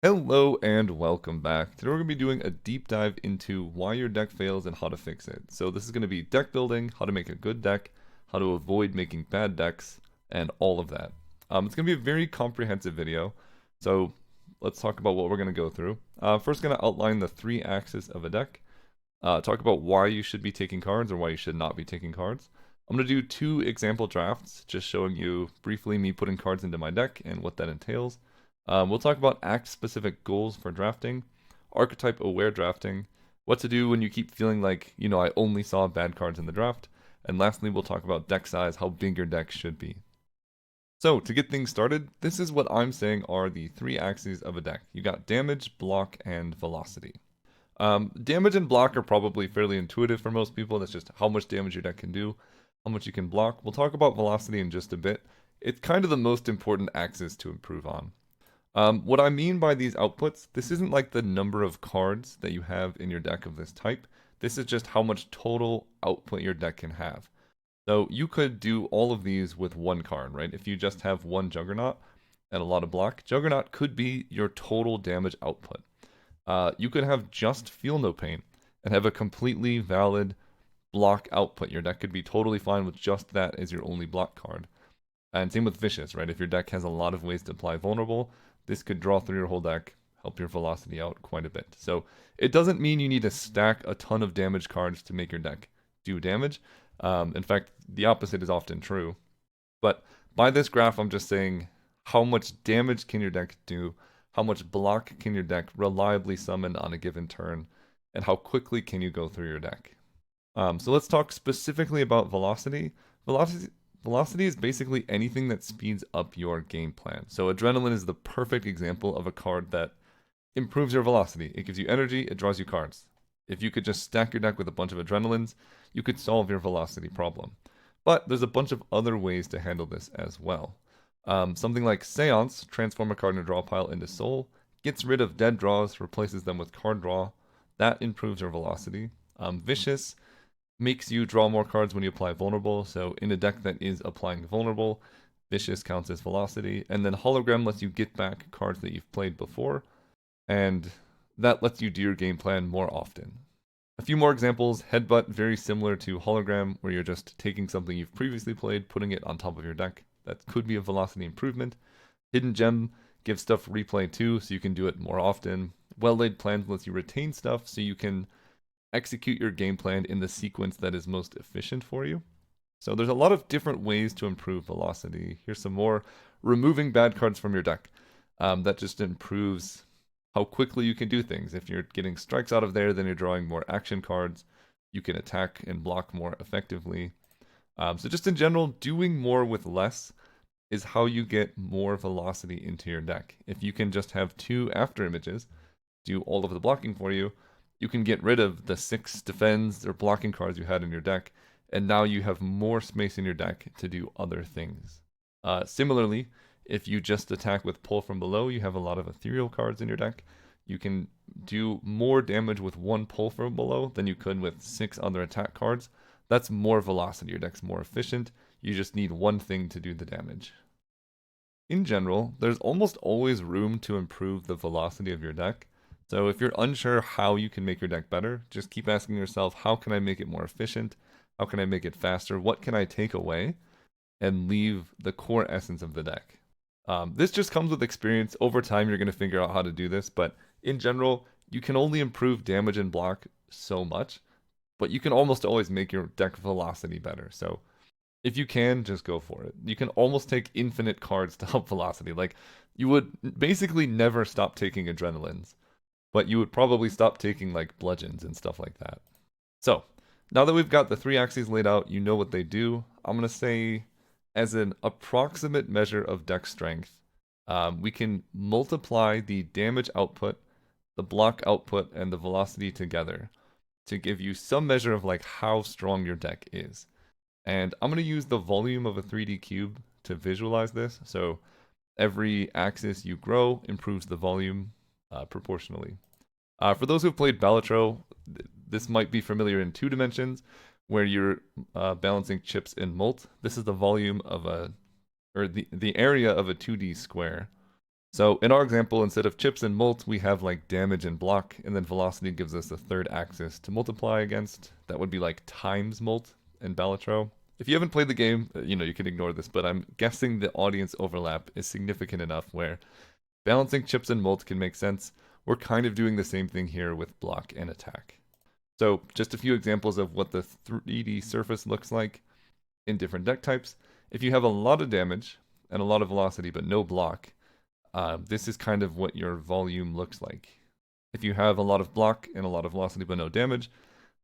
Hello and welcome back. Today we're going to be doing a deep dive into why your deck fails and how to fix it. So this is going to be deck building, how to make a good deck, how to avoid making bad decks, and all of that. It's going to be a very comprehensive video. So let's talk about what we're going to go through. First going to outline the three axes of a deck. Talk about why you should be taking cards or why you should not be taking cards. I'm going to do two example drafts, just showing you briefly me putting cards into my deck and what that entails. We'll talk about act-specific goals for drafting, archetype-aware drafting, what to do when you keep feeling like, I only saw bad cards in the draft, and lastly, we'll talk about deck size, how big your deck should be. So, to get things started, this is what I'm saying are the three axes of a deck. You got damage, block, and velocity. Damage and block are probably fairly intuitive for most people. That's just how much damage your deck can do, how much you can block. We'll talk about velocity in just a bit. It's kind of the most important axis to improve on. What I mean by these outputs, this isn't like the number of cards that you have in your deck of this type. This is just how much total output your deck can have. So you could do all of these with one card, right? If you just have one Juggernaut and a lot of block, Juggernaut could be your total damage output. You could have just Feel No Pain and have a completely valid block output. Your deck could be totally fine with just that as your only block card. And same with Vicious, right? If your deck has a lot of ways to apply Vulnerable, this could draw through your whole deck, help your velocity out quite a bit. So it doesn't mean you need to stack a ton of damage cards to make your deck do damage. In fact, the opposite is often true. But by this graph, I'm just saying how much damage can your deck do, how much block can your deck reliably summon on a given turn, and how quickly can you go through your deck. So let's talk specifically about velocity. Velocity is basically anything that speeds up your game plan. So Adrenaline is the perfect example of a card that improves your velocity. It gives you energy, it draws you cards. If you could just stack your deck with a bunch of Adrenalines, you could solve your velocity problem. But there's a bunch of other ways to handle this as well. Something like Seance, transform a card in a draw pile into Soul, gets rid of dead draws, replaces them with card draw. That improves your velocity. Vicious makes you draw more cards when you apply Vulnerable. So in a deck that is applying Vulnerable, Vicious counts as velocity. And then Hologram lets you get back cards that you've played before. And that lets you do your game plan more often. A few more examples. Headbutt, very similar to Hologram, where you're just taking something you've previously played, putting it on top of your deck. That could be a velocity improvement. Hidden Gem gives stuff replay too, so you can do it more often. Well-laid plans lets you retain stuff, so you can execute your game plan in the sequence that is most efficient for you. So there's a lot of different ways to improve velocity. Here's some more. Removing bad cards from your deck. That just improves how quickly you can do things. If you're getting strikes out of there, then you're drawing more action cards. You can attack and block more effectively. So just in general, doing more with less is how you get more velocity into your deck. If you can just have 2 after images, do all of the blocking for you, you can get rid of the 6 defends or blocking cards you had in your deck, and now you have more space in your deck to do other things. Similarly, if you just attack with Pull from Below, you have a lot of ethereal cards in your deck. You can do more damage with 1 Pull from Below than you could with 6 other attack cards. That's more velocity. Your deck's more efficient. You just need one thing to do the damage. In general, there's almost always room to improve the velocity of your deck. So if you're unsure how you can make your deck better, just keep asking yourself, how can I make it more efficient? How can I make it faster? What can I take away and leave the core essence of the deck? This just comes with experience. Over time, you're going to figure out how to do this, but in general, you can only improve damage and block so much, but you can almost always make your deck velocity better. So if you can, just go for it. You can almost take infinite cards to help velocity. Like, you would basically never stop taking Adrenalines, but you would probably stop taking like bludgeons and stuff like that. So now that we've got the 3 axes laid out, you know what they do. I'm going to say as an approximate measure of deck strength, we can multiply the damage output, the block output, and the velocity together to give you some measure of like how strong your deck is. And I'm going to use the volume of a 3D cube to visualize this. So every axis you grow improves the volume proportionally. For those who've played Balatro, this might be familiar in 2 dimensions, where you're balancing chips in Molt. This is the volume of or the area of a 2D square. So in our example, instead of chips and molt, we have like damage and block, and then velocity gives us a third axis to multiply against. That would be like times molt in Balatro. If you haven't played the game, you can ignore this, but I'm guessing the audience overlap is significant enough where balancing chips and molt can make sense. We're kind of doing the same thing here with block and attack. So just a few examples of what the 3D surface looks like in different deck types. If you have a lot of damage and a lot of velocity but no block, this is kind of what your volume looks like. If you have a lot of block and a lot of velocity but no damage,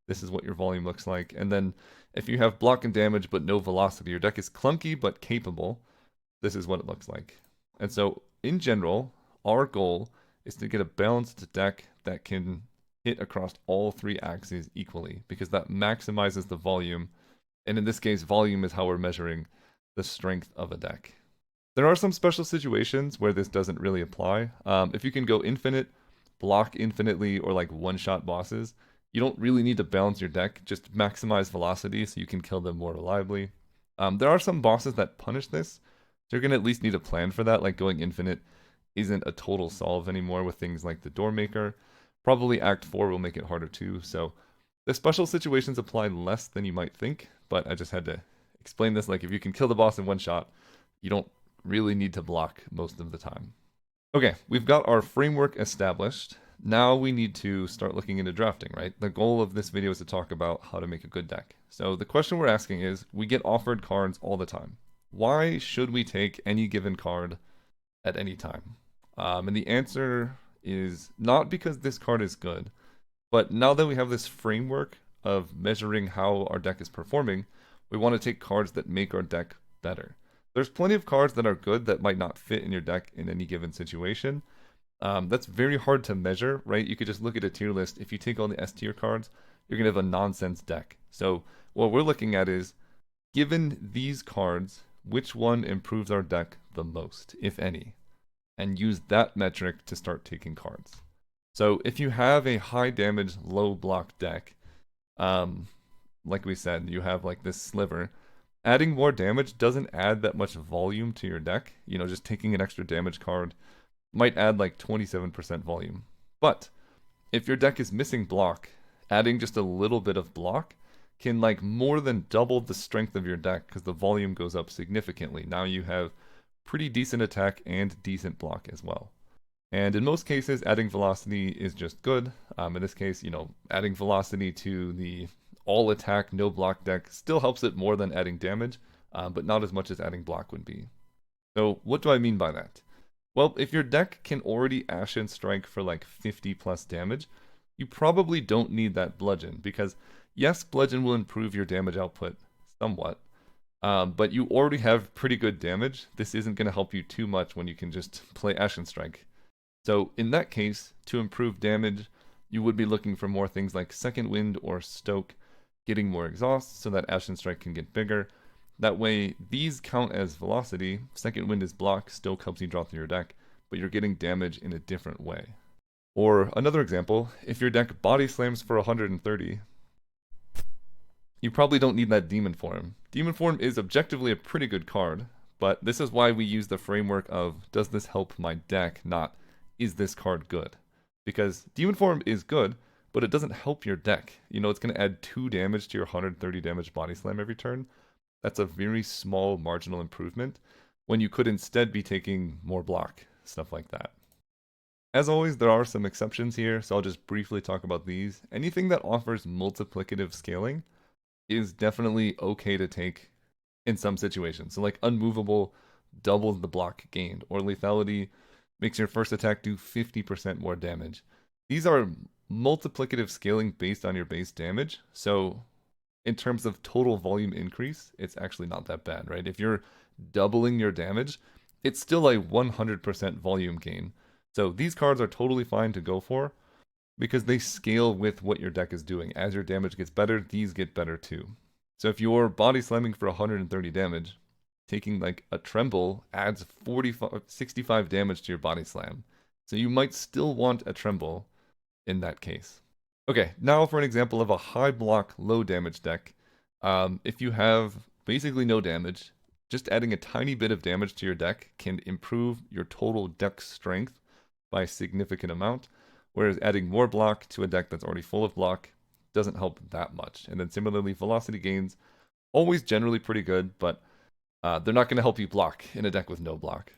this is what your volume looks like. And then if you have block and damage but no velocity, your deck is clunky but capable, this is what it looks like. And so in general, our goal is to get a balanced deck that can hit across all three axes equally, because that maximizes the volume. And in this case, volume is how we're measuring the strength of a deck. There are some special situations where this doesn't really apply. If you can go infinite, block infinitely, or like one-shot bosses, you don't really need to balance your deck, just maximize velocity so you can kill them more reliably. There are some bosses that punish this, so you're going to at least need a plan for that, like going infinite isn't a total solve anymore with things like the Doormaker. Probably Act 4 will make it harder too, so the special situations apply less than you might think, but I just had to explain this, like if you can kill the boss in one shot, you don't really need to block most of the time. Okay, we've got our framework established. Now we need to start looking into drafting, right? The goal of this video is to talk about how to make a good deck. So the question we're asking is, we get offered cards all the time. Why should we take any given card at any time? And the answer is not because this card is good, but now that we have this framework of measuring how our deck is performing, we want to take cards that make our deck better. There's plenty of cards that are good that might not fit in your deck in any given situation. That's very hard to measure, right? You could just look at a tier list. If you take all the S tier cards, you're going to have a nonsense deck. So what we're looking at is, given these cards, which one improves our deck the most, if any? And use that metric to start taking cards. So if you have a high damage, low block deck, like we said, you have like this sliver, adding more damage doesn't add that much volume to your deck. Just taking an extra damage card might add like 27% volume. But if your deck is missing block, adding just a little bit of block can like more than double the strength of your deck because the volume goes up significantly. Now you have pretty decent attack and decent block as well. And in most cases, adding velocity is just good. In this case, adding velocity to the all attack, no block deck still helps it more than adding damage, but not as much as adding block would be. So what do I mean by that? Well, if your deck can already Ashen Strike for like 50 plus damage, you probably don't need that Bludgeon, because yes, Bludgeon will improve your damage output somewhat, but you already have pretty good damage. This isn't going to help you too much when you can just play Ashen Strike. So in that case, to improve damage, you would be looking for more things like Second Wind or Stoke, getting more exhaust so that Ashen Strike can get bigger. That way, these count as velocity. Second Wind is block, Stoke helps you draw through your deck, but you're getting damage in a different way. Or another example, if your deck body slams for 130, you probably don't need that Demon Form. Demon Form is objectively a pretty good card, but this is why we use the framework of, does this help my deck, not, is this card good? Because Demon Form is good, but it doesn't help your deck. It's going to add 2 damage to your 130 damage body slam every turn. That's a very small marginal improvement when you could instead be taking more block, stuff like that. As always, there are some exceptions here, so I'll just briefly talk about these. Anything that offers multiplicative scaling is definitely okay to take in some situations. So like Unmovable doubles the block gained, or Lethality makes your first attack do 50% more damage. These are multiplicative scaling based on your base damage, so in terms of total volume increase, it's actually not that bad, right? If you're doubling your damage, it's still a 100% volume gain. So these cards are totally fine to go for because they scale with what your deck is doing. As your damage gets better, these get better too. So if you're body slamming for 130 damage, taking like a Tremble adds 65 damage to your body slam. So you might still want a Tremble in that case. Okay, now for an example of a high block, low damage deck. If you have basically no damage, just adding a tiny bit of damage to your deck can improve your total deck strength by a significant amount, whereas adding more block to a deck that's already full of block doesn't help that much. And then similarly, velocity gains, always generally pretty good, but they're not going to help you block in a deck with no block.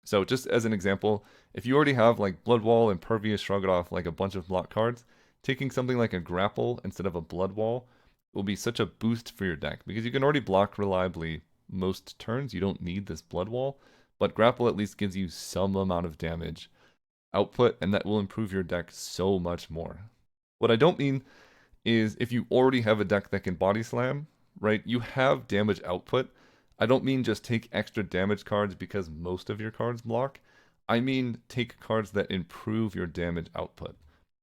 So just as an example, if you already have like Blood Wall, Impervious, Shrug It Off, like a bunch of block cards, taking something like a Grapple instead of a Blood Wall will be such a boost for your deck, because you can already block reliably most turns. You don't need this Blood Wall, but Grapple at least gives you some amount of damage output, and that will improve your deck so much more. What I don't mean is if you already have a deck that can Body Slam, right? You have damage output. I don't mean just take extra damage cards because most of your cards block. I mean take cards that improve your damage output.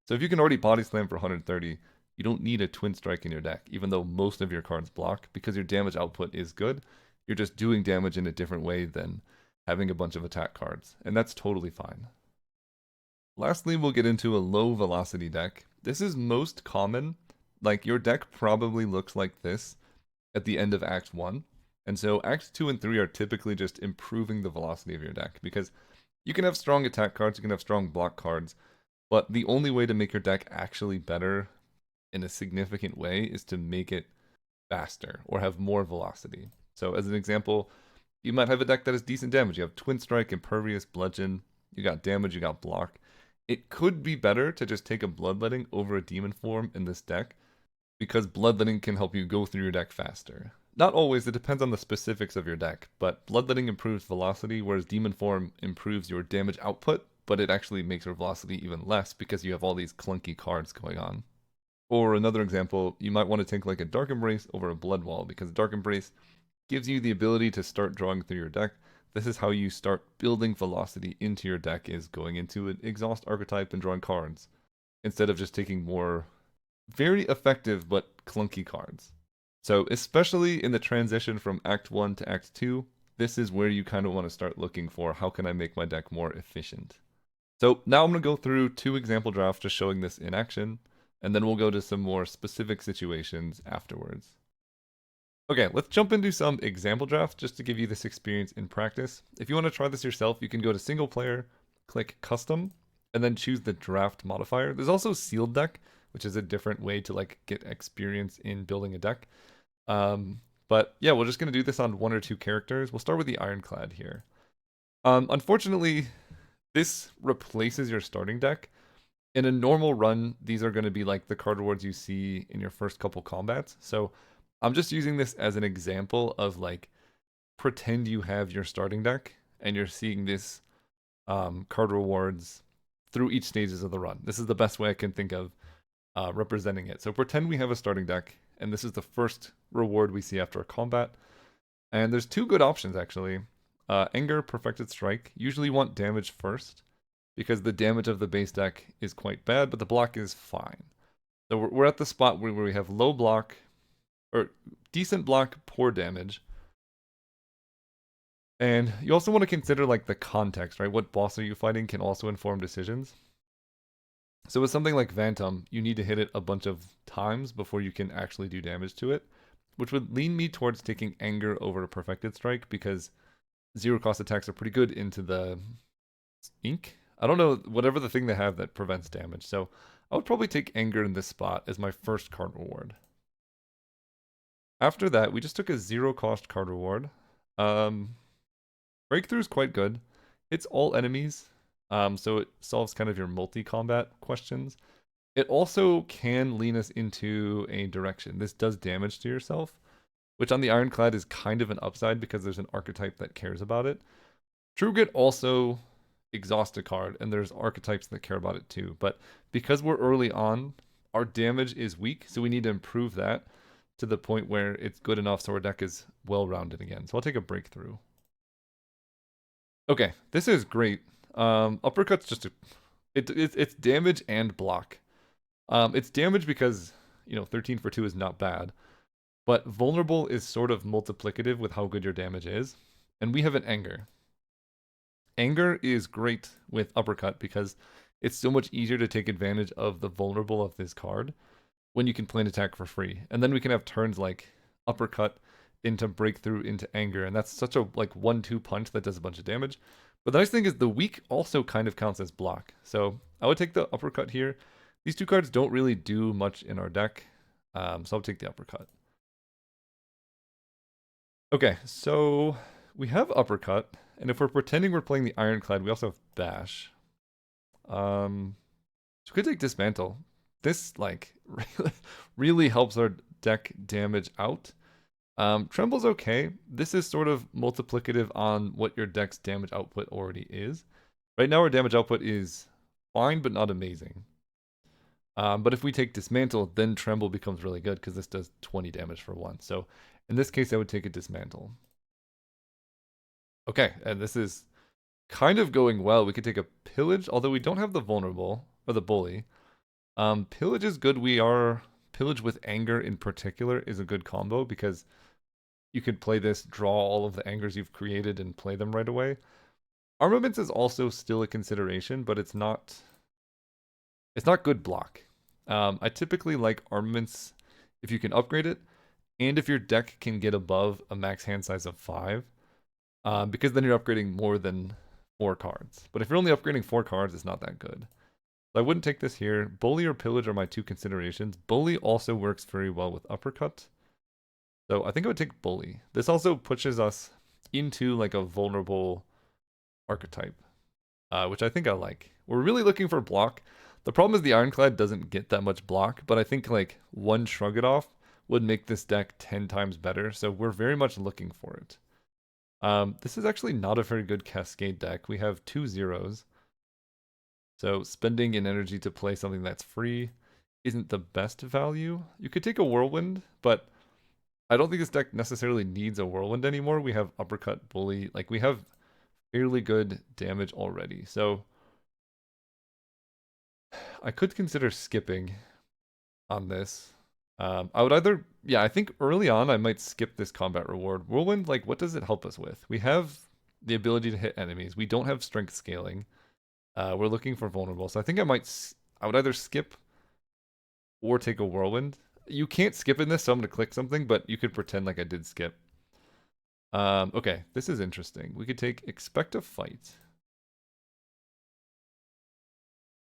So if you can already Body Slam for 130, you don't need a Twin Strike in your deck, even though most of your cards block, because your damage output is good. You're just doing damage in a different way than having a bunch of attack cards, and that's totally fine. Lastly, we'll get into a low velocity deck. This is most common. Like, your deck probably looks like this at the end of Act 1. And so Acts 2 and 3 are typically just improving the velocity of your deck, because you can have strong attack cards, you can have strong block cards, but the only way to make your deck actually better in a significant way is to make it faster or have more velocity. So as an example, you might have a deck that has decent damage. You have Twin Strike, Impervious, Bludgeon, you got damage, you got block. It could be better to just take a Bloodletting over a Demon Form in this deck, because Bloodletting can help you go through your deck faster. Not always, it depends on the specifics of your deck, but Bloodletting improves velocity, whereas Demon Form improves your damage output, but it actually makes your velocity even less because you have all these clunky cards going on. Or another example, you might want to take like a Dark Embrace over a Blood Wall, because Dark Embrace gives you the ability to start drawing through your deck. This is how you start building velocity into your deck, is going into an Exhaust Archetype and drawing cards, instead of just taking more very effective but clunky cards. So especially in the transition from Act 1 to Act 2, this is where you kind of want to start looking for, how can I make my deck more efficient? So now I'm going to go through 2 example drafts just showing this in action, and then we'll go to some more specific situations afterwards. Okay, let's jump into some example drafts just to give you this experience in practice. If you want to try this yourself, you can go to Single Player, click Custom, and then choose the Draft modifier. There's also Sealed Deck, which is a different way to like get experience in building a deck. But yeah, we're just going to do this on 1 or 2 characters. We'll start with the Ironclad here. Unfortunately, this replaces your starting deck. In a normal run, these are going to be like the card rewards you see in your first couple combats. So I'm just using this as an example of like, pretend you have your starting deck and you're seeing this card rewards through each stages of the run. This is the best way I can think of representing it. So pretend we have a starting deck, and this is the first reward we see after a combat. And there's 2 good options actually. Anger, Perfected Strike. Usually you want damage first, because the damage of the base deck is quite bad, but the block is fine. So we're at the spot where we have low block, or decent block, poor damage. And you also want to consider like the context, right? What boss are you fighting can also inform decisions. So with something like Phantom, you need to hit it a bunch of times before you can actually do damage to it, which would lean me towards taking Anger over a Perfected Strike, because 0 cost attacks are pretty good into the ink. I don't know, whatever the thing they have that prevents damage. So I would probably take Anger in this spot as my first card reward. After that, we just took a 0 cost card reward. Breakthrough is quite good. It's all enemies, so it solves kind of your multi-combat questions. It also can lean us into a direction. This does damage to yourself, which on the Ironclad is kind of an upside because there's an archetype that cares about it. True Grit also exhausts a card, and there's archetypes that care about it too. But because we're early on, our damage is weak, so we need to improve that to the point where it's good enough so our deck is well-rounded again. So I'll take a Breakthrough. Okay, this is great. Uppercut's just it's damage and block. It's damage because, you know, 13 for 2 is not bad, but vulnerable is sort of multiplicative with how good your damage is, and we have an Anger. Anger is great with Uppercut because it's so much easier to take advantage of the vulnerable of this card when you can play an attack for free. And then we can have turns like Uppercut into breakthrough into anger, and that's such a like 1-2 punch that does a bunch of damage. But the nice thing is the weak also kind of counts as block. So I would take the uppercut here. These two cards don't really do much in our deck, so I'll take the uppercut. Okay, so we have uppercut, and if we're pretending we're playing the Ironclad, we also have bash. So we could take dismantle. This like really helps our deck damage out. Tremble's okay. This is sort of multiplicative on what your deck's damage output already is. Right now our damage output is fine, but not amazing. But if we take Dismantle, then Tremble becomes really good because this does 20 damage for 1. So in this case, I would take a Dismantle. Okay, and this is kind of going well. We could take a Pillage, although we don't have the Vulnerable, or the Bully. Pillage is good. Pillage with Anger in particular is a good combo because you could play this, draw all of the Angers you've created, and play them right away. Armaments is also still a consideration, but it's not good block. I typically like Armaments if you can upgrade it, and if your deck can get above a max hand size of 5, because then you're upgrading more than 4 cards. But if you're only upgrading 4 cards, it's not that good. So I wouldn't take this here. Bully or Pillage are my 2 considerations. Bully also works very well with Uppercut. So I think I would take Bully. This also pushes us into like a vulnerable archetype, which I think I like. We're really looking for block. The problem is the Ironclad doesn't get that much block, but I think like one Shrug It Off would make this deck 10 times better, so we're very much looking for it. This is actually not a very good Cascade deck. We have 2 zeros. So spending an energy to play something that's free isn't the best value. You could take a Whirlwind, but I don't think this deck necessarily needs a Whirlwind anymore. We have Uppercut, Bully, like we have fairly good damage already. So I could consider skipping on this. I would either, I think early on I might skip this combat reward. Whirlwind, like what does it help us with? We have the ability to hit enemies. We don't have strength scaling. We're looking for vulnerable. So I think I would either skip or take a Whirlwind. You can't skip in this, so I'm going to click something, but you could pretend like I did skip. Okay, this is interesting. We could take Expect a Fight.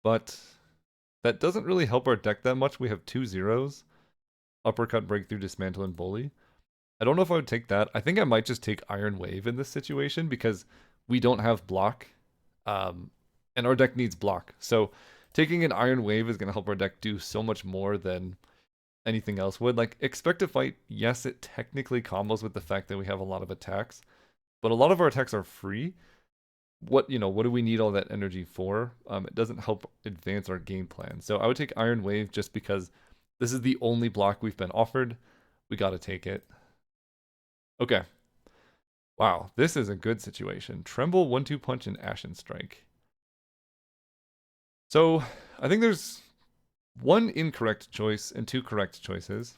But that doesn't really help our deck that much. We have 2 zeros. Uppercut, Breakthrough, Dismantle, and Bully. I don't know if I would take that. I think I might just take Iron Wave in this situation because we don't have block. And our deck needs block. So taking an Iron Wave is going to help our deck do so much more than anything else would. Like, Expect a Fight, yes, it technically combos with the fact that we have a lot of attacks. But a lot of our attacks are free. What do we need all that energy for? It doesn't help advance our game plan. So I would take Iron Wave just because this is the only block we've been offered. We got to take it. Okay. Wow, this is a good situation. Tremble, 1-2 Punch, and Ashen Strike. So I think there's 1 incorrect choice and 2 correct choices.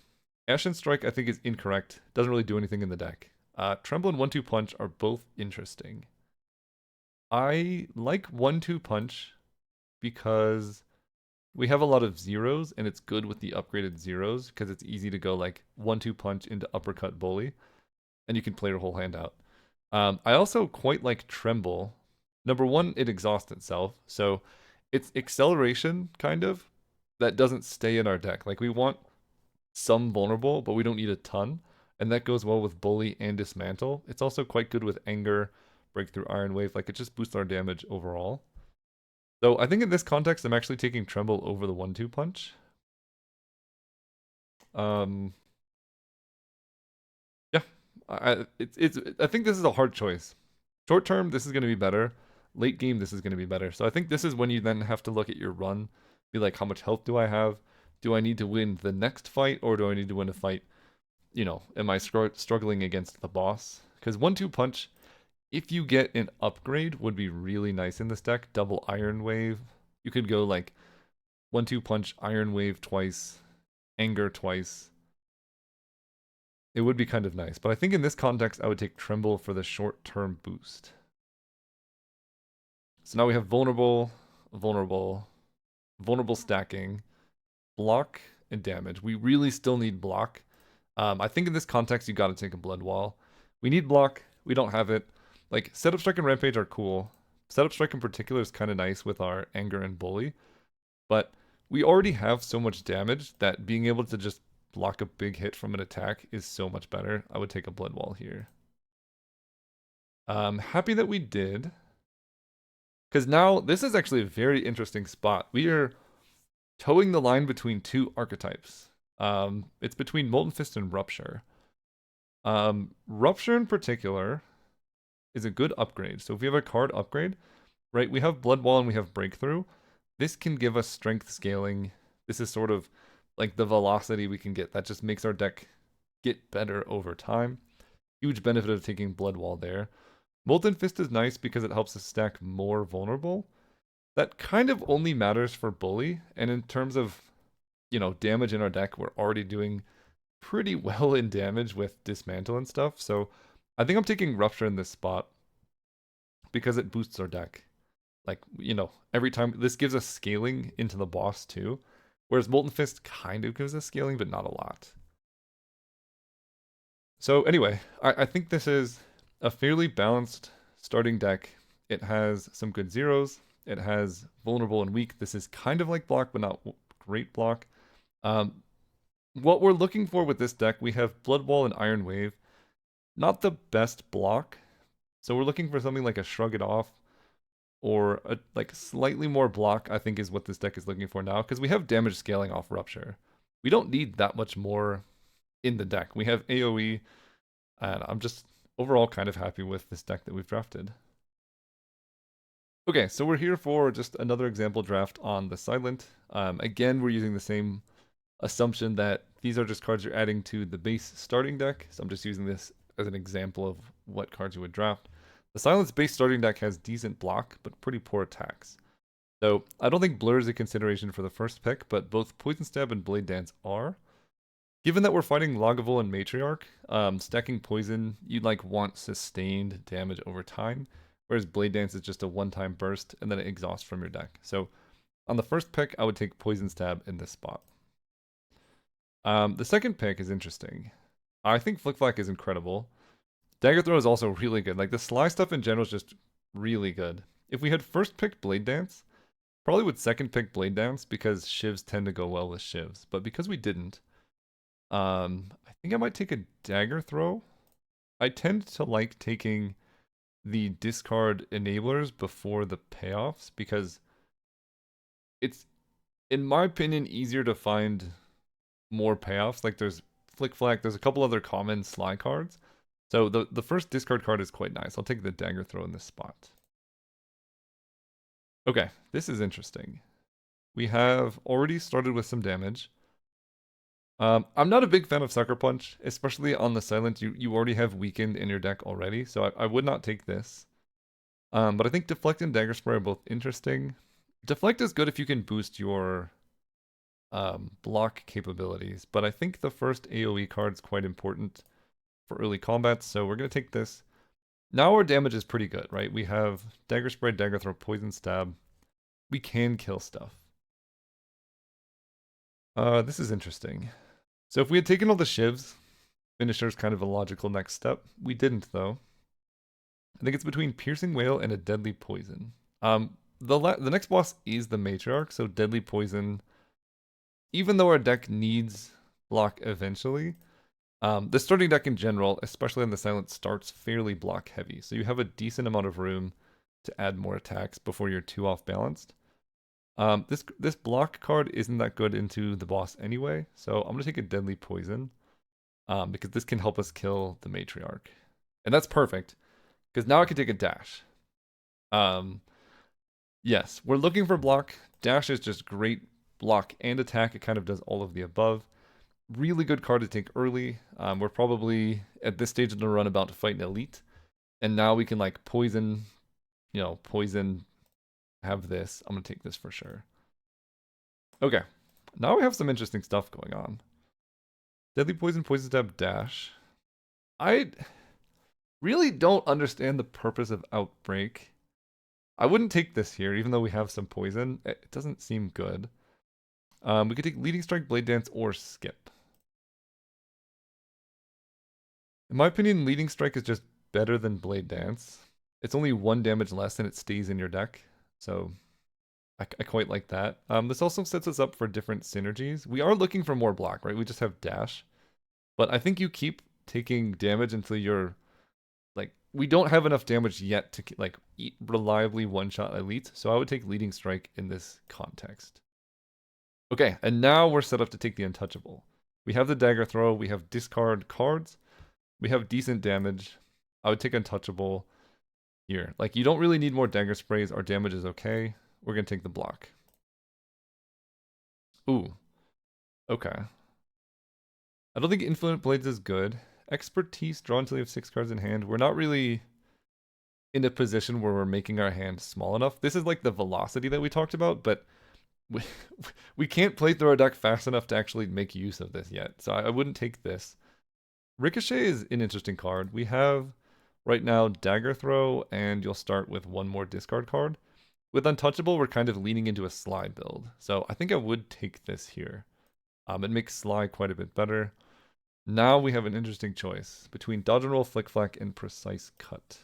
Ashen Strike I think is incorrect. Doesn't really do anything in the deck. Tremble and 1-2 Punch are both interesting. I like 1-2 Punch because we have a lot of zeros and it's good with the upgraded zeros because it's easy to go like 1-2 Punch into Uppercut, Bully, and you can play your whole hand out. I also quite like Tremble. Number 1, it exhausts itself, so it's acceleration kind of that doesn't stay in our deck. Like we want some vulnerable, but we don't need a ton, and that goes well with Bully and Dismantle. It's also quite good with Anger, Breakthrough, Iron Wave. Like it just boosts our damage overall. So I think in this context, I'm actually taking Tremble over the 1-2 Punch. Yeah, I think this is a hard choice. Short term, this is going to be better. Late game, this is going to be better. So I think this is when you then have to look at your run. Be like, how much health do I have? Do I need to win the next fight, or do I need to win a fight? Am I struggling against the boss? Because 1-2 Punch, if you get an upgrade, would be really nice in this deck. Double Iron Wave. You could go like 1-2 Punch, Iron Wave twice, Anger twice. It would be kind of nice. But I think in this context, I would take Tremble for the short-term boost. So now we have vulnerable stacking, block, and damage. We really still need block. I think in this context, you got to take a Blood Wall. We need block. We don't have it. Like, Setup Strike and Rampage are cool. Setup Strike in particular is kind of nice with our Anger and Bully. But we already have so much damage that being able to just block a big hit from an attack is so much better. I would take a Blood Wall here. Happy that we did. Because now, this is actually a very interesting spot. We are towing the line between two archetypes. It's between Molten Fist and Rupture. Rupture in particular is a good upgrade. So if we have a card upgrade, right, we have Blood Wall and we have Breakthrough. This can give us strength scaling. This is sort of like the velocity we can get. That just makes our deck get better over time. Huge benefit of taking Blood Wall there. Molten Fist is nice because it helps us stack more vulnerable. That kind of only matters for Bully, and in terms of, you know, damage in our deck, we're already doing pretty well in damage with Dismantle and stuff, so I think I'm taking Rupture in this spot because it boosts our deck. Like, you know, every time, this gives us scaling into the boss too, whereas Molten Fist kind of gives us scaling, but not a lot. So anyway, I think this is a fairly balanced starting deck. It has some good zeros. It has vulnerable and weak. This is kind of like block, but not great block. What we're looking for with this deck, we have Blood Wall and Iron Wave. Not the best block. So we're looking for something like a Shrug It Off or a like slightly more block, I think is what this deck is looking for now, because we have damage scaling off Rupture. We don't need that much more in the deck. We have AoE, and I'm just overall kind of happy with this deck that we've drafted. Okay, so we're here for just another example draft on the Silent. Again, we're using the same assumption that these are just cards you're adding to the base starting deck. So I'm just using this as an example of what cards you would draft. The Silent's base starting deck has decent block, but pretty poor attacks. So I don't think Blur is a consideration for the first pick, but both Poison Stab and Blade Dance are. Given that we're fighting Lagavulin and Matriarch, stacking Poison, you'd like want sustained damage over time, whereas Blade Dance is just a one-time burst and then it exhausts from your deck. So on the first pick, I would take Poison Stab in this spot. The second pick is interesting. I think Flick Flack is incredible. Dagger Throw is also really good. Like, the Sly stuff in general is just really good. If we had first picked Blade Dance, probably would second pick Blade Dance because shivs tend to go well with shivs. But because we didn't, I think I might take a Dagger Throw. I tend to like taking the discard enablers before the payoffs because it's, in my opinion, easier to find more payoffs. Like, there's Flick Flack, there's a couple other common Sly cards. So the first discard card is quite nice. I'll take the Dagger Throw in this spot. Okay, this is interesting. We have already started with some damage. I'm not a big fan of Sucker Punch, especially on the Silent. You already have Weakened in your deck already, so I would not take this. But I think Deflect and Dagger Spray are both interesting. Deflect is good if you can boost your block capabilities, but I think the first AoE card is quite important for early combat, so we're going to take this. Now our damage is pretty good, right? We have Dagger Spray, Dagger Throw, Poison Stab. We can kill stuff. This is interesting. So if we had taken all the shivs, Finisher is kind of a logical next step. We didn't, though. I think it's between Piercing Wail and a Deadly Poison. The next boss is the Matriarch, so Deadly Poison, even though our deck needs block eventually, the starting deck in general, especially on the Silent, starts fairly block heavy. So you have a decent amount of room to add more attacks before you're too off balanced. This block card isn't that good into the boss anyway, so I'm gonna take a Deadly Poison, because this can help us kill the Matriarch, and that's perfect because now I can take a dash. Yes, we're looking for block. Dash is just great block and attack. It kind of does all of the above. Really good card to take early. We're probably at this stage of the run about to fight an elite, and now we can like poison, poison. Have this. I'm gonna take this for sure. Okay, now we have some interesting stuff going on. Deadly Poison, Poison Stab, Dash. I really don't understand the purpose of Outbreak. I wouldn't take this here, even though we have some poison. It doesn't seem good. We could take Leading Strike, Blade Dance, or Skip. In my opinion, Leading Strike is just better than Blade Dance. It's only 1 damage less and it stays in your deck. So I quite like that. This also sets us up for different synergies. We are looking for more block, right? We just have dash. But I think you keep taking damage until you're like, we don't have enough damage yet to like reliably one-shot elites. So I would take Leading Strike in this context. Okay, and now we're set up to take the Untouchable. We have the Dagger Throw, we have discard cards, we have decent damage. I would take Untouchable here. Like, you don't really need more Dagger Sprays, our damage is okay. We're gonna take the block. Ooh, okay. I don't think Infinite Blades is good. Expertise, draw until you have 6 cards in hand. We're not really in a position where we're making our hand small enough. This is like the velocity that we talked about, but we can't play through our deck fast enough to actually make use of this yet. So I wouldn't take this. Ricochet is an interesting card. We have right now Dagger Throw, and you'll start with 1 more discard card. With Untouchable, we're kind of leaning into a Sly build. So I think I would take this here. It makes Sly quite a bit better. Now we have an interesting choice between Dodge and Roll, Flick Flack, and Precise Cut.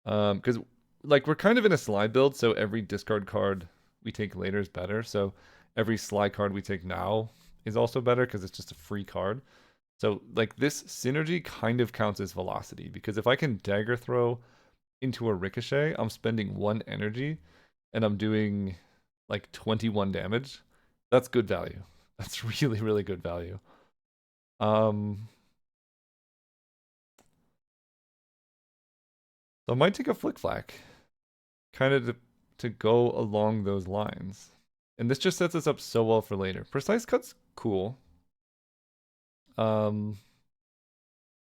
Because like we're kind of in a Sly build, so every discard card we take later is better. So every Sly card we take now is also better because it's just a free card. So like this synergy kind of counts as velocity, because if I can Dagger Throw into a Ricochet, I'm spending 1 energy and I'm doing like 21 damage. That's good value. That's really, really good value. So I might take a Flick Flack, kind of to go along those lines. And this just sets us up so well for later. Precise Cut's cool.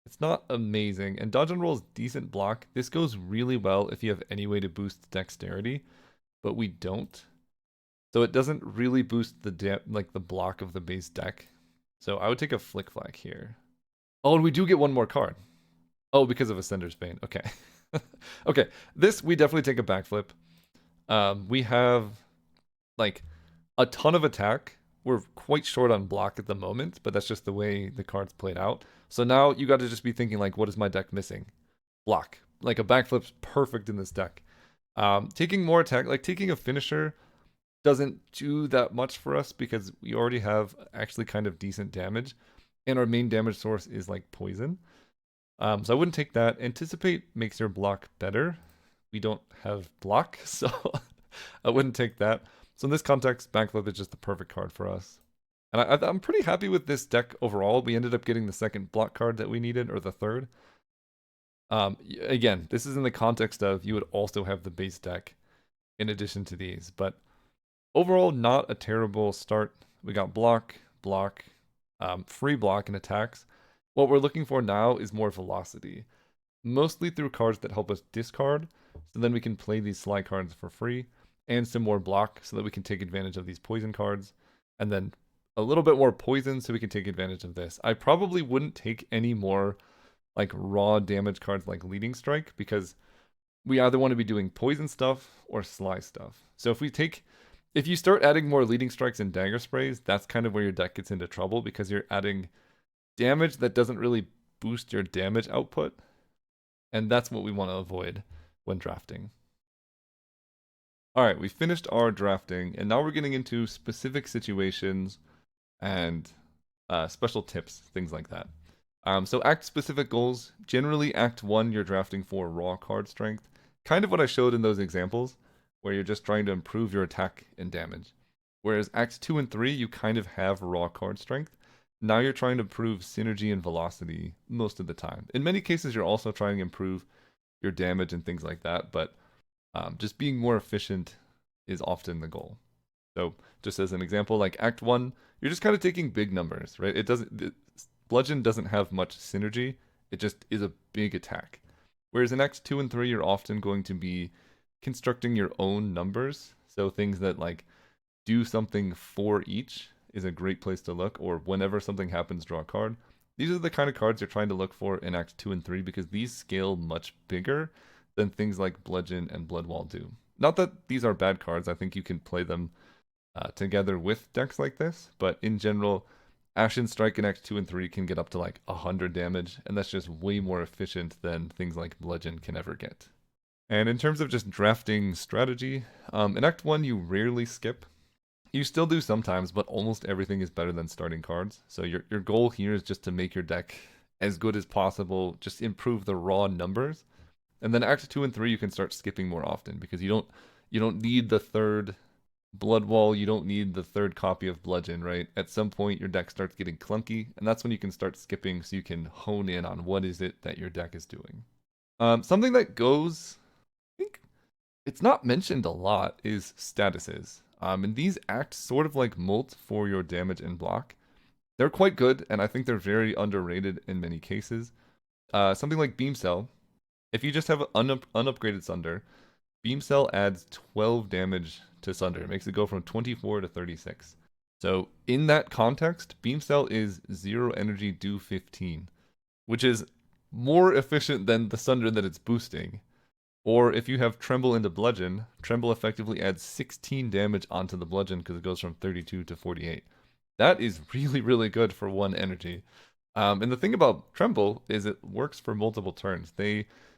It's not amazing, and Dodge and Roll is decent block. This goes really well if you have any way to boost Dexterity, but we don't. So it doesn't really boost the like the block of the base deck. So I would take a Flick Flack here. Oh, and we do get 1 more card. Oh, because of Ascender's Bane. Okay. Okay, this we definitely take a backflip. We have like a ton of attack. We're quite short on block at the moment, but that's just the way the cards played out. So now you got to just be thinking like, what is my deck missing? Block. Like a backflip's perfect in this deck. Taking more attack, like taking a finisher doesn't do that much for us because we already have actually kind of decent damage, and our main damage source is like poison. So I wouldn't take that. Anticipate makes your block better. We don't have block, so I wouldn't take that. So in this context, backflip is just the perfect card for us. And I'm pretty happy with this deck overall. We ended up getting the 2nd block card that we needed, or the 3rd. Again, this is in the context of you would also have the base deck in addition to these. But overall, not a terrible start. We got block, free block, and attacks. What we're looking for now is more velocity. Mostly through cards that help us discard, so then we can play these Sly cards for free, and some more block so that we can take advantage of these poison cards, and then a little bit more poison so we can take advantage of this. I probably wouldn't take any more like raw damage cards like Leading Strike, because we either want to be doing poison stuff or Sly stuff. So if you start adding more Leading Strikes and Dagger Sprays, that's kind of where your deck gets into trouble, because you're adding damage that doesn't really boost your damage output, and that's what we want to avoid when drafting. Alright, we finished our drafting, and now we're getting into specific situations and special tips, things like that. So act-specific goals. Generally, Act 1, you're drafting for raw card strength. Kind of what I showed in those examples, where you're just trying to improve your attack and damage. Whereas Acts 2 and 3, you kind of have raw card strength. Now you're trying to improve synergy and velocity most of the time. In many cases, you're also trying to improve your damage and things like that, but just being more efficient is often the goal. So just as an example, like Act 1, you're just kind of taking big numbers, right? Bludgeon doesn't have much synergy. It just is a big attack. Whereas in Acts 2 and 3, you're often going to be constructing your own numbers. So things that like do something for each is a great place to look, or whenever something happens, draw a card. These are the kind of cards you're trying to look for in Acts 2 and 3, because these scale much bigger than things like Bludgeon and Bloodwall do. Not that these are bad cards, I think you can play them together with decks like this, but in general, Ashen Strike in Act 2 and 3 can get up to like 100 damage, and that's just way more efficient than things like Bludgeon can ever get. And in terms of just drafting strategy, in Act 1 you rarely skip. You still do sometimes, but almost everything is better than starting cards. So your goal here is just to make your deck as good as possible, just improve the raw numbers. And then Act 2 and 3 you can start skipping more often because you don't need the third Blood Wall, you don't need the third copy of Bludgeon, right? At some point your deck starts getting clunky, and that's when you can start skipping so you can hone in on what is it that your deck is doing. Something that goes, I think it's not mentioned a lot, is statuses. And these act sort of like Molt for your damage and block. They're quite good, and I think they're very underrated in many cases. Something like Beam Cell, if you just have an unupgraded Sunder, Beam Cell adds 12 damage to Sunder. It makes it go from 24 to 36. So in that context, Beam Cell is 0 energy, do 15, which is more efficient than the Sunder that it's boosting. Or if you have Tremble into Bludgeon, Tremble effectively adds 16 damage onto the Bludgeon because it goes from 32 to 48. That is really, really good for 1 energy. And the thing about Tremble is it works for multiple turns.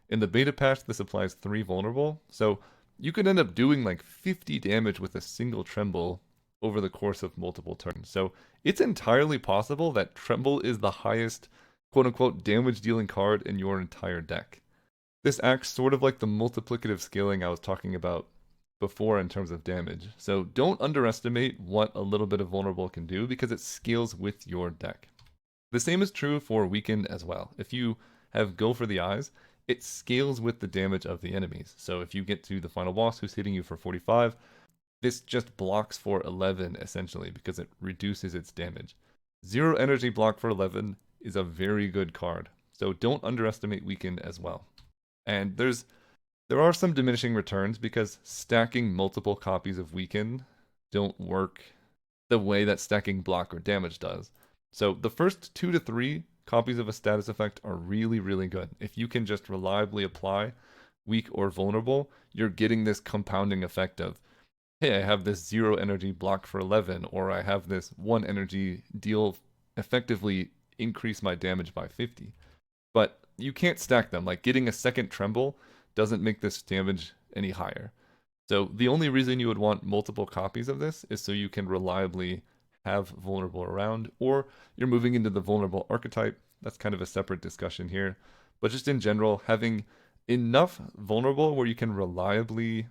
In the beta patch, this applies 3 vulnerable, so you could end up doing like 50 damage with a single Tremble over the course of multiple turns. So it's entirely possible that Tremble is the highest quote-unquote damage-dealing card in your entire deck. This acts sort of like the multiplicative scaling I was talking about before in terms of damage. So don't underestimate what a little bit of vulnerable can do because it scales with your deck. The same is true for Weakened as well. If you have Go for the Eyes, it scales with the damage of the enemies. So if you get to the final boss who's hitting you for 45, this just blocks for 11 essentially because it reduces its damage. 0 energy block for 11 is a very good card. So don't underestimate Weakened as well. And there are some diminishing returns because stacking multiple copies of Weakened don't work the way that stacking block or damage does. So the first 2 to 3 copies of a status effect are really, really good. If you can just reliably apply weak or vulnerable, you're getting this compounding effect of, hey, I have this 0 energy block for 11, or I have this 1 energy deal effectively increase my damage by 50. But you can't stack them. Like getting a second Tremble doesn't make this damage any higher. So the only reason you would want multiple copies of this is so you can reliably have vulnerable around, or you're moving into the vulnerable archetype. That's kind of a separate discussion here. But just in general, having enough vulnerable where you can reliably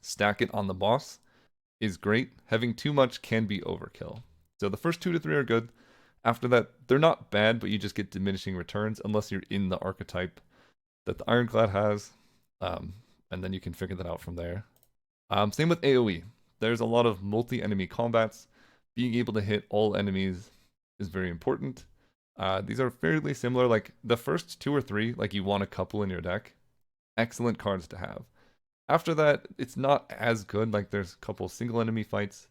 stack it on the boss is great. Having too much can be overkill. So the first 2 to 3 are good. After that, they're not bad, but you just get diminishing returns unless you're in the archetype that the Ironclad has. And then you can figure that out from there. Same with AoE. There's a lot of multi-enemy combats. Being able to hit all enemies is very important. These are fairly similar. Like the first 2 or 3, like you want a couple in your deck. Excellent cards to have. After that, it's not as good. Like there's a couple single enemy fights.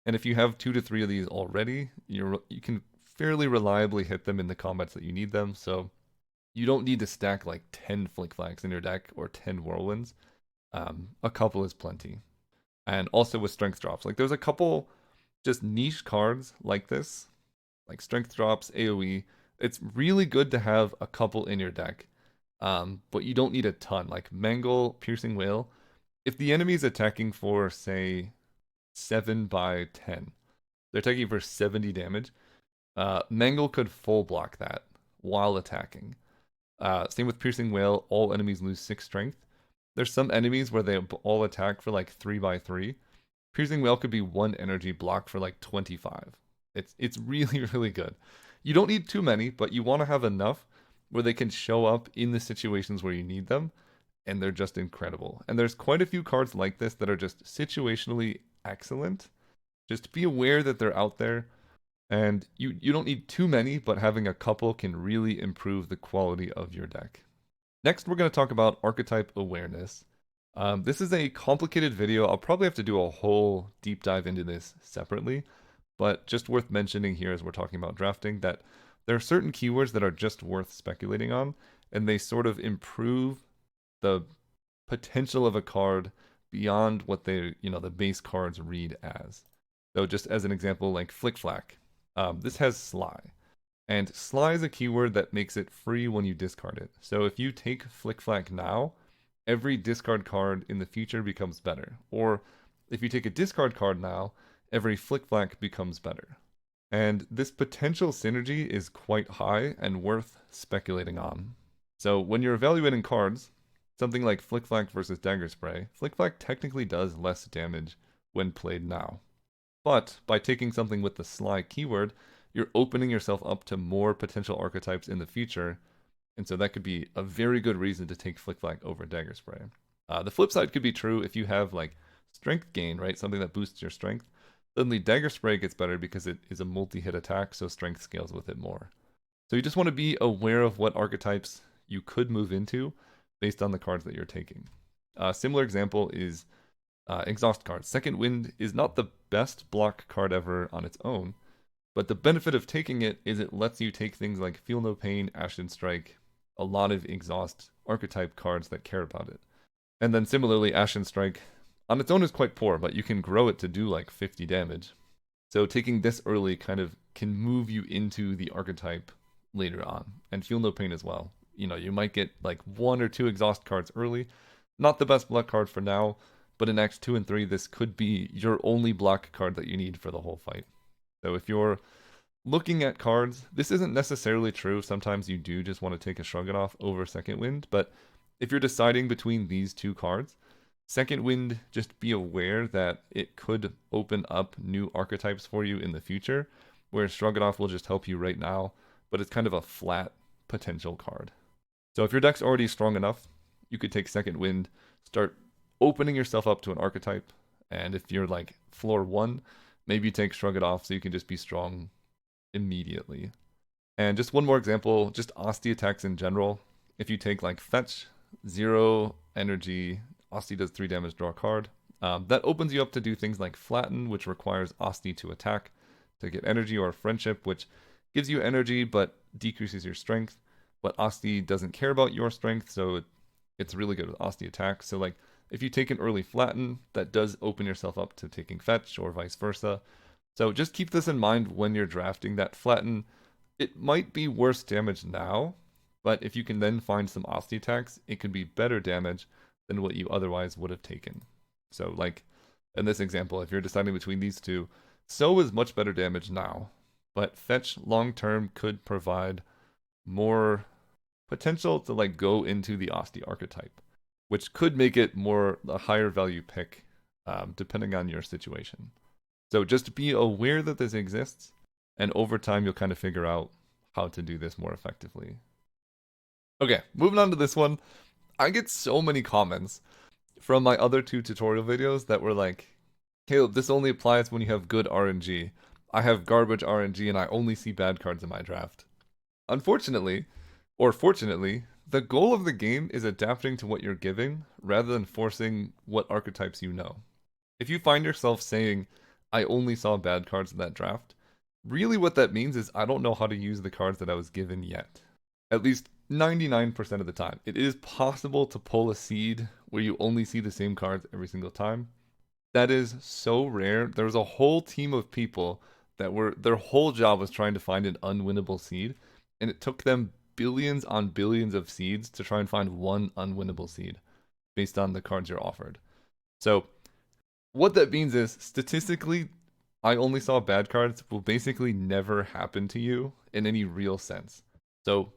And if you have 2 to 3 of these already, you can fairly reliably hit them in the combats that you need them. So you don't need to stack like 10 Flick Flags in your deck or 10 Whirlwinds. A couple is plenty. And also with strength drops. Like there's a couple just niche cards like this, like strength drops, AoE. It's really good to have a couple in your deck, but you don't need a ton. Like Mangle, Piercing Wail, if the enemy is attacking for, say, 7 by 10, they're attacking for 70 damage, Mangle could full block that while attacking. Same with Piercing Wail, all enemies lose 6 strength. There's some enemies where they all attack for like 3 by 3. Piercing Wail could be 1 energy block for like 25. It's really, really good. You don't need too many, but you want to have enough where they can show up in the situations where you need them, and they're just incredible. And there's quite a few cards like this that are just situationally excellent. Just be aware that they're out there, and you don't need too many, but having a couple can really improve the quality of your deck. Next, we're going to talk about archetype awareness. This is a complicated video. I'll probably have to do a whole deep dive into this separately, but just worth mentioning here as we're talking about drafting that there are certain keywords that are just worth speculating on, and they sort of improve the potential of a card beyond what the base cards read as. So just as an example, like Flick Flack. This has Sly. And Sly is a keyword that makes it free when you discard it. So if you take Flick Flack now, every discard card in the future becomes better. Or if you take a discard card now, every Flick Flack becomes better. And this potential synergy is quite high and worth speculating on. So when you're evaluating cards, something like Flick Flack versus Dagger Spray, Flick Flack technically does less damage when played now. But by taking something with the Sly keyword, you're opening yourself up to more potential archetypes in the future, and so that could be a very good reason to take Flick Flack over Dagger Spray. The flip side could be true if you have like strength gain, right? Something that boosts your strength. Suddenly Dagger Spray gets better because it is a multi-hit attack, so strength scales with it more. So you just want to be aware of what archetypes you could move into based on the cards that you're taking. A similar example is Exhaust cards. Second Wind is not the best block card ever on its own, but the benefit of taking it is it lets you take things like Feel No Pain, Ashen Strike, a lot of Exhaust archetype cards that care about it. And then similarly, Ashen Strike on its own is quite poor, but you can grow it to do like 50 damage. So taking this early kind of can move you into the archetype later on, and Feel No Pain as well. You know, you might get like 1 or 2 Exhaust cards early. Not the best block card for now, but in Acts 2 and 3, this could be your only block card that you need for the whole fight. So if you're looking at cards, this isn't necessarily true. Sometimes you do just want to take a Shrug It Off over Second Wind, but if you're deciding between these two cards, Second Wind, just be aware that it could open up new archetypes for you in the future, whereas Shrug It Off will just help you right now, but it's kind of a flat potential card. So if your deck's already strong enough, you could take Second Wind, start opening yourself up to an archetype, and if you're like floor 1, maybe you take Shrug It Off so you can just be strong immediately. And just one more example, just Asti attacks in general. If you take like Fetch, 0 energy, Asti does 3 damage, draw a card. That opens you up to do things like Flatten, which requires Asti to attack to get energy, or Friendship, which gives you energy but decreases your strength. But Asti doesn't care about your strength, so it's really good with Asti attack. So like if you take an early Flatten, that does open yourself up to taking Fetch or vice versa. So just keep this in mind when you're drafting that Flatten. It might be worse damage now, but if you can then find some Asti attacks, it can be better damage than what you otherwise would have taken. So like in this example, if you're deciding between these two, So is much better damage now, but Fetch long term could provide more potential to like go into the Asti archetype, which could make it more a higher value pick depending on your situation. So just be aware that this exists, and over time you'll kind of figure out how to do this more effectively. Okay, moving on to this one. I get so many comments from my other 2 tutorial videos that were like, Caleb, this only applies when you have good RNG. I have garbage RNG and I only see bad cards in my draft. Unfortunately, or fortunately, the goal of the game is adapting to what you're giving rather than forcing what archetypes you know. If you find yourself saying, I only saw bad cards in that draft, really what that means is I don't know how to use the cards that I was given yet. At least 99% of the time. It is possible to pull a seed where you only see the same cards every single time. That is so rare. There was a whole team of people that their whole job was trying to find an unwinnable seed, and it took them billions on billions of seeds to try and find one unwinnable seed based on the cards you're offered. So what that means is, statistically, I only saw bad cards will basically never happen to you in any real sense. So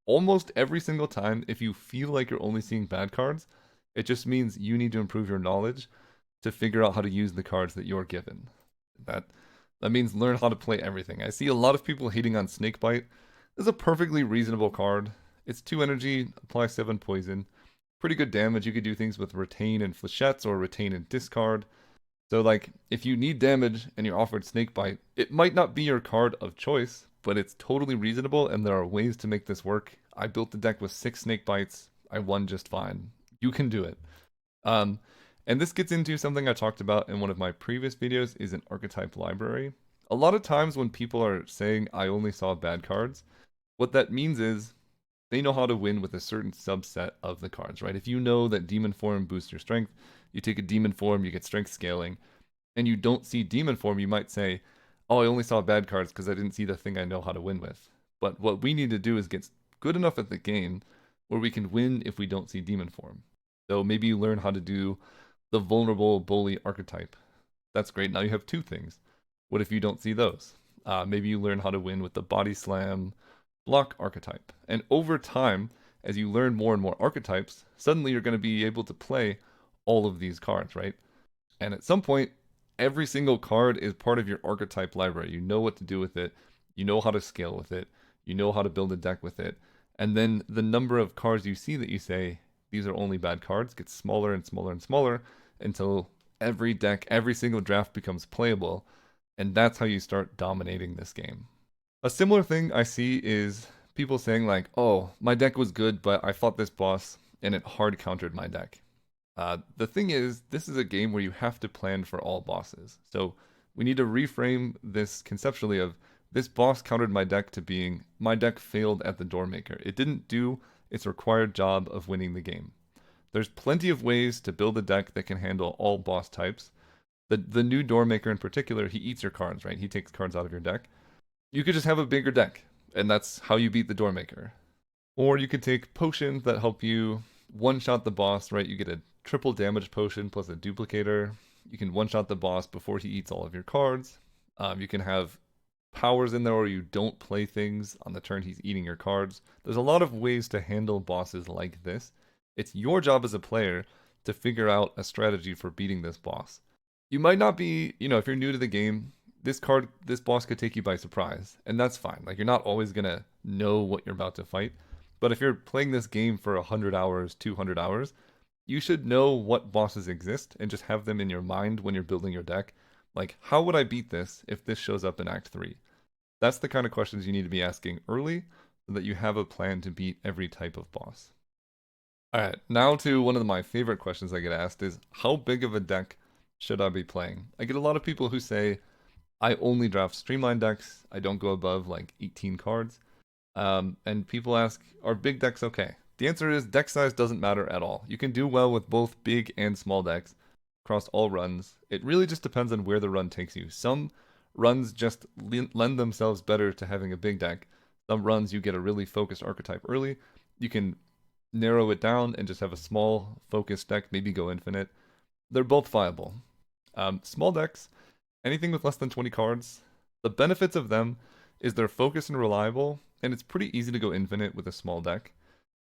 almost every single time, if you feel like you're only seeing bad cards, it just means you need to improve your knowledge to figure out how to use the cards that you're given. That means learn how to play everything. I see a lot of people hating on Snakebite. This is a perfectly reasonable card. It's 2 energy, apply 7 poison. Pretty good damage. You could do things with Retain and Flechettes or Retain and Discard. So like, if you need damage and you're offered Snakebite, it might not be your card of choice, but it's totally reasonable and there are ways to make this work. I built the deck with 6 Snakebites. I won just fine. You can do it. And this gets into something I talked about in one of my previous videos, is an archetype library. A lot of times when people are saying, I only saw bad cards, what that means is they know how to win with a certain subset of the cards, right? If you know that Demon Form boosts your strength, you take a Demon Form, you get strength scaling, and you don't see Demon Form, you might say, oh, I only saw bad cards because I didn't see the thing I know how to win with. But what we need to do is get good enough at the game where we can win if we don't see demon form. So maybe you learn how to do the vulnerable bully archetype. That's great. Now you have two things. What if you don't see those? Maybe you learn how to win with the body slam block archetype. And over time, as you learn more and more archetypes, suddenly you're going to be able to play all of these cards, right? And at some point, every single card is part of your archetype library. You know what to do with it. You know how to scale with it. You know how to build a deck with it. And then the number of cards you see that you say, these are only bad cards, gets smaller and smaller and smaller until every deck, every single draft becomes playable. And that's how you start dominating this game. A similar thing I see is people saying like, oh, my deck was good, but I fought this boss and it hard countered my deck. The thing is, this is a game where you have to plan for all bosses. So we need to reframe this conceptually of this boss countered my deck to being my deck failed at the Doormaker. It didn't do its required job of winning the game. There's plenty of ways to build a deck that can handle all boss types. The new Doormaker in particular, he eats your cards, right? He takes cards out of your deck. You could just have a bigger deck, and that's how you beat the Doormaker. Or you could take potions that help you one-shot the boss, right? You get a triple damage potion plus a duplicator. You can one-shot the boss before he eats all of your cards. You can have powers in there where you don't play things on the turn he's eating your cards. There's a lot of ways to handle bosses like this. It's your job as a player to figure out a strategy for beating this boss. You might not be, if you're new to the game, this boss could take you by surprise, and that's fine. Like, you're not always gonna know what you're about to fight. But if you're playing this game for 100 hours, 200 hours, you should know what bosses exist and just have them in your mind when you're building your deck. Like, how would I beat this if this shows up in Act 3? That's the kind of questions you need to be asking early so that you have a plan to beat every type of boss. Alright, now to one of my favorite questions I get asked is, how big of a deck should I be playing? I get a lot of people who say, I only draft streamlined decks, I don't go above like 18 cards. And people ask, are big decks okay? The answer is deck size doesn't matter at all. You can do well with both big and small decks across all runs. It really just depends on where the run takes you. Some runs just lend themselves better to having a big deck. Some runs you get a really focused archetype early. You can narrow it down and just have a small focused deck, maybe go infinite. They're both viable. Small decks, anything with less than 20 cards, the benefits of them is they're focused and reliable, and it's pretty easy to go infinite with a small deck.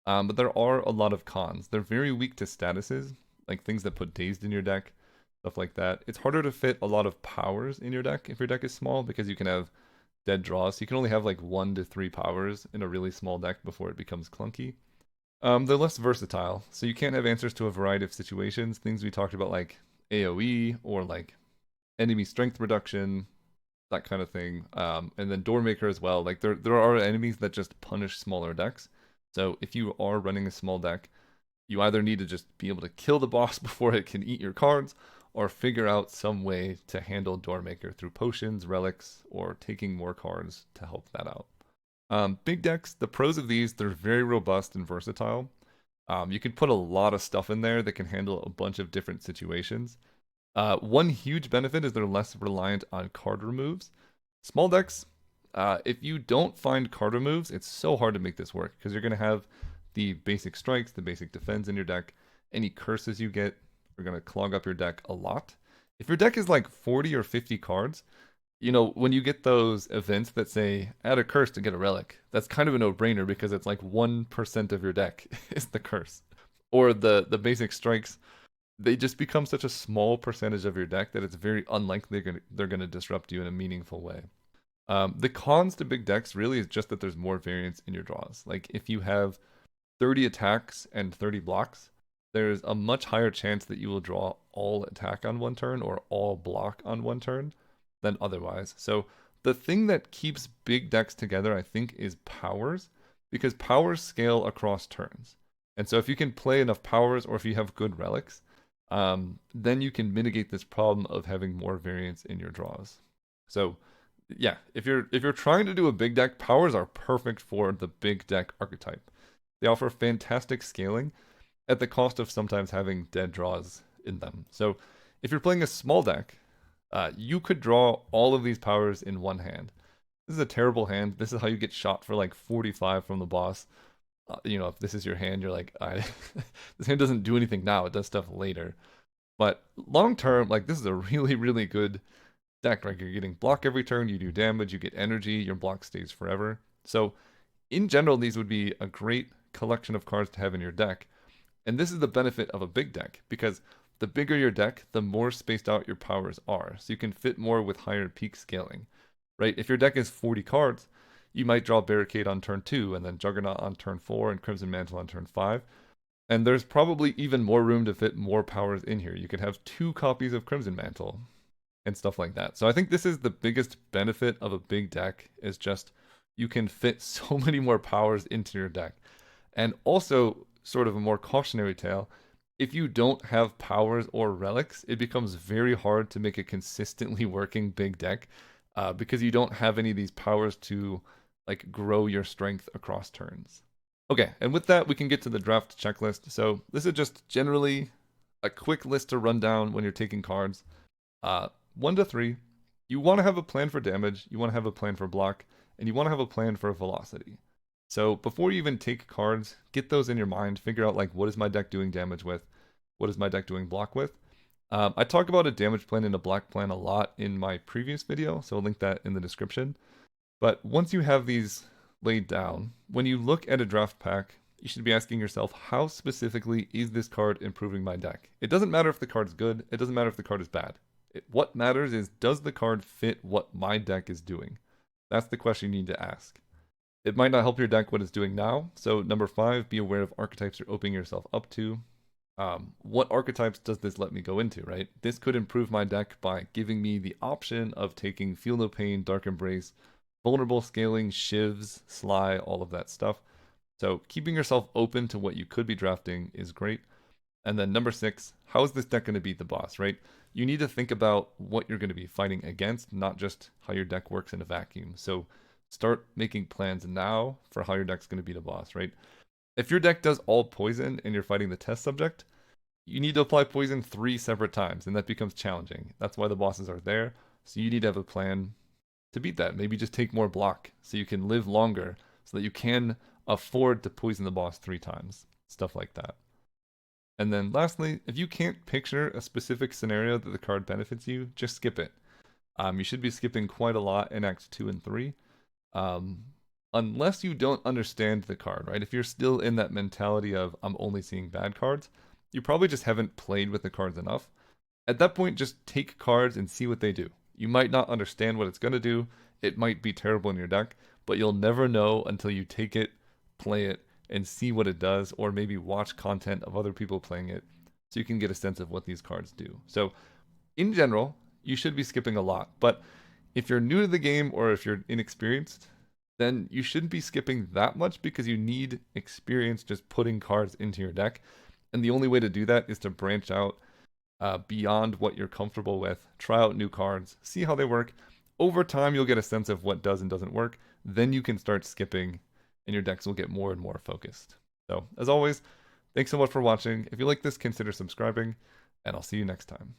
But there are a lot of cons. They're very weak to statuses, like things that put dazed in your deck, stuff like that. It's harder to fit a lot of powers in your deck if your deck is small, because you can have dead draws. So you can only have like 1 to 3 powers in a really small deck before it becomes clunky. They're less versatile, so you can't have answers to a variety of situations. Things we talked about like AoE or like enemy strength reduction, that kind of thing. And then Doormaker as well. Like there are enemies that just punish smaller decks. So if you are running a small deck, you either need to just be able to kill the boss before it can eat your cards, or figure out some way to handle Doormaker through potions, relics, or taking more cards to help that out. Big decks, the pros of these, they're very robust and versatile. You can put a lot of stuff in there that can handle a bunch of different situations. One huge benefit is they're less reliant on card removes. Small decks, if you don't find card removes, it's so hard to make this work, because you're going to have the basic strikes, the basic defense in your deck. Any curses you get are going to clog up your deck a lot. If your deck is like 40 or 50 cards, when you get those events that say, add a curse to get a relic, that's kind of a no-brainer, because it's like 1% of your deck is the curse. Or the basic strikes, they just become such a small percentage of your deck that it's very unlikely they're going to disrupt you in a meaningful way. The cons to big decks really is just that there's more variance in your draws. Like, if you have 30 attacks and 30 blocks, there's a much higher chance that you will draw all attack on one turn or all block on one turn than otherwise. So the thing that keeps big decks together, I think, is powers, because powers scale across turns. And so if you can play enough powers, or if you have good relics, then you can mitigate this problem of having more variance in your draws. So yeah, if you're trying to do a big deck, powers are perfect for the big deck archetype. They offer fantastic scaling at the cost of sometimes having dead draws in them. So if you're playing a small deck, You could draw all of these powers in one hand. This is a terrible hand. This is how you get shot for like 45 from the boss. If this is your hand, you're like, this hand doesn't do anything now. It does stuff later. But long term, like this is a really, really good deck. Like you're getting block every turn, you do damage, you get energy, your block stays forever. So in general, these would be a great collection of cards to have in your deck. And this is the benefit of a big deck, because the bigger your deck, the more spaced out your powers are. So you can fit more with higher peak scaling, right? If your deck is 40 cards, you might draw Barricade on turn 2, and then Juggernaut on turn 4, and Crimson Mantle on turn 5. And there's probably even more room to fit more powers in here. You could have 2 copies of Crimson Mantle and stuff like that. So I think this is the biggest benefit of a big deck, is just you can fit so many more powers into your deck. And also, sort of a more cautionary tale, if you don't have powers or relics, it becomes very hard to make a consistently working big deck, because you don't have any of these powers to like grow your strength across turns. Okay, and with that, we can get to the draft checklist. So this is just generally a quick list to run down when you're taking cards. 1 to 3, you want to have a plan for damage, you want to have a plan for block, and you want to have a plan for velocity. So before you even take cards, get those in your mind. Figure out like, what is my deck doing damage with? What is my deck doing block with? I talk about a damage plan and a block plan a lot in my previous video, so I'll link that in the description. But once you have these laid down, when you look at a draft pack, you should be asking yourself, how specifically is this card improving my deck? It doesn't matter if the card's good. It doesn't matter if the card is bad. What matters is, does the card fit what my deck is doing? That's the question you need to ask. It might not help your deck what it's doing now. So number 5, be aware of archetypes you're opening yourself up to. What archetypes does this let me go into, right? This could improve my deck by giving me the option of taking Feel No Pain, Dark Embrace, Vulnerable Scaling, Shivs, Sly, all of that stuff. So keeping yourself open to what you could be drafting is great. And then number 6, how is this deck going to beat the boss, right? You need to think about what you're going to be fighting against, not just how your deck works in a vacuum. So start making plans now for how your deck's going to beat a boss, right? If your deck does all poison and you're fighting the test subject, you need to apply poison 3 separate times, and that becomes challenging. That's why the bosses are there. So you need to have a plan to beat that. Maybe just take more block so you can live longer, so that you can afford to poison the boss 3 times. Stuff like that. And then lastly, if you can't picture a specific scenario that the card benefits you, just skip it. You should be skipping quite a lot in Acts 2 and 3. Unless you don't understand the card, right? If you're still in that mentality of, I'm only seeing bad cards, you probably just haven't played with the cards enough. At that point, just take cards and see what they do. You might not understand what it's going to do. It might be terrible in your deck, but you'll never know until you take it, play it, and see what it does, or maybe watch content of other people playing it so you can get a sense of what these cards do. So in general, you should be skipping a lot, but if you're new to the game or if you're inexperienced, then you shouldn't be skipping that much, because you need experience just putting cards into your deck. And the only way to do that is to branch out beyond what you're comfortable with, try out new cards, see how they work. Over time, you'll get a sense of what does and doesn't work. Then you can start skipping, and your decks will get more and more focused. So, as always, thanks so much for watching. If you like this, consider subscribing, and I'll see you next time.